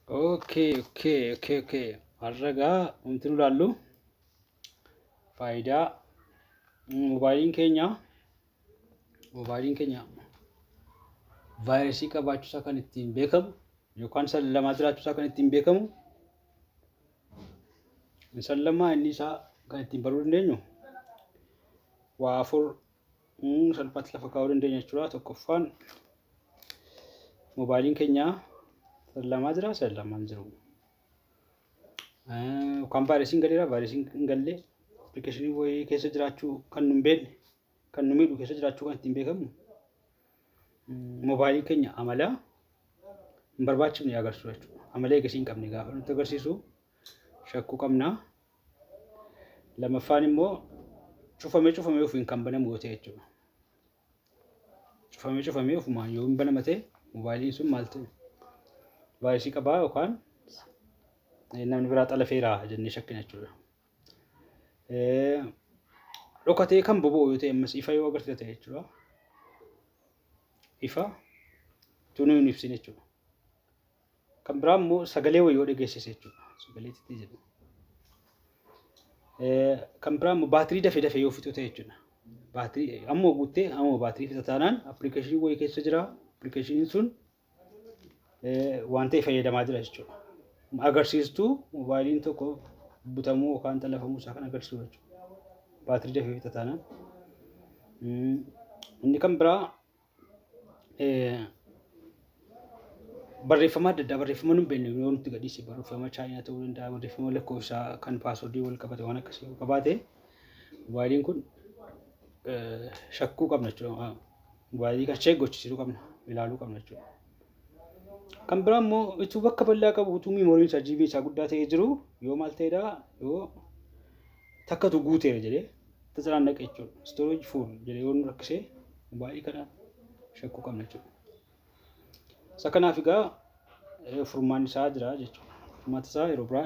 Okay. Harragaa wanti nu ilaallu faayidaa moobaayiliin keenya vaayirasii qabaachuusaa kan ittiin beekamu yookaan sallamaa jiraachuusaa kan ittiin beekamu sallamaa inni isaa kan ittiin baruu dandeenyu waa afur salphaatti lafa kaa'uu dandeenya jechuudha. Tokkoffaan moobaayiliin keenya sallamaa jira sallamaan jiru. Kan vaayirasiin galeera vaayirasiin hin galle appilikeeshinii wayii keessa jiraachuu kan nu hin beekne kan nu miidhu keessa jiraachuu kan ittiin beekamu moobaayiliin keenya amala hin barbaachifne agarsiisu jechuudha. Amala eegasii hin qabne gaafa nutti agarsiisu shakkuu qabna. Lamaffaan immoo cufamee ofiin kan banamu yoo ta'e jechuudha. Cufamee ofumaan yoo hin banamate moobaayiliin sun maal ta'u vaayirasii qabaa yookaan namni biraa xalafeera jennee shakkina jechuudha. Dhokatee kan boba'u yoo ta'e ammas ifa yoo agarsiisa ta'e jechuudha. Ifa tunu hin ibsine jechuudha. Kan biraa immoo sagalee wayii yoo dhageessise jechuudha. Sagalee xixiqqoo jedhu. Kan biraa immoo baatirii dafee yoo fixu ta'e jechuudha. Baatirii ammoo guuttee ammoo baatirii fixa taanaan appilikeeshinii wayii keessa jira. Appilikeeshiniin sun waan ta'e fayyadamaa jira jechuudha. Agarsiistuu moobaayiliin tokko butamuu yookaan xalafamuu isaa kan agarsiisu jechuudha. Baatirii dafee fixa taanaan. Inni kan biraa barreeffama adda addaa barreeffama nu hin beekne yoo nutti gadhiise barreeffama chaayinaa ta'uu danda'a barreeffama lakkoofsaa kan paaswordii wal qabate waan akkasii yoo qabaate moobaayiliin kun shakkuu qabna jechuudha. Moobaayilii kan ishee gochisiisuu qabna ilaaluu qabna jechuudha. Kan biraa immoo utuu bakka bal'aa qabu utuu miimooriin isaa GB isaa guddaa ta'ee jiru yoo maal ta'edha yoo takkatu guuteera jedhee tajaajila jechuudha. Storage full jedhee yoo nu rakkisee moobaayilii kana shakkuu qabna jechuudha. Isa kanaaf egaa furmaan isaa jira jechuudha. Furmaata isaa yeroo biraa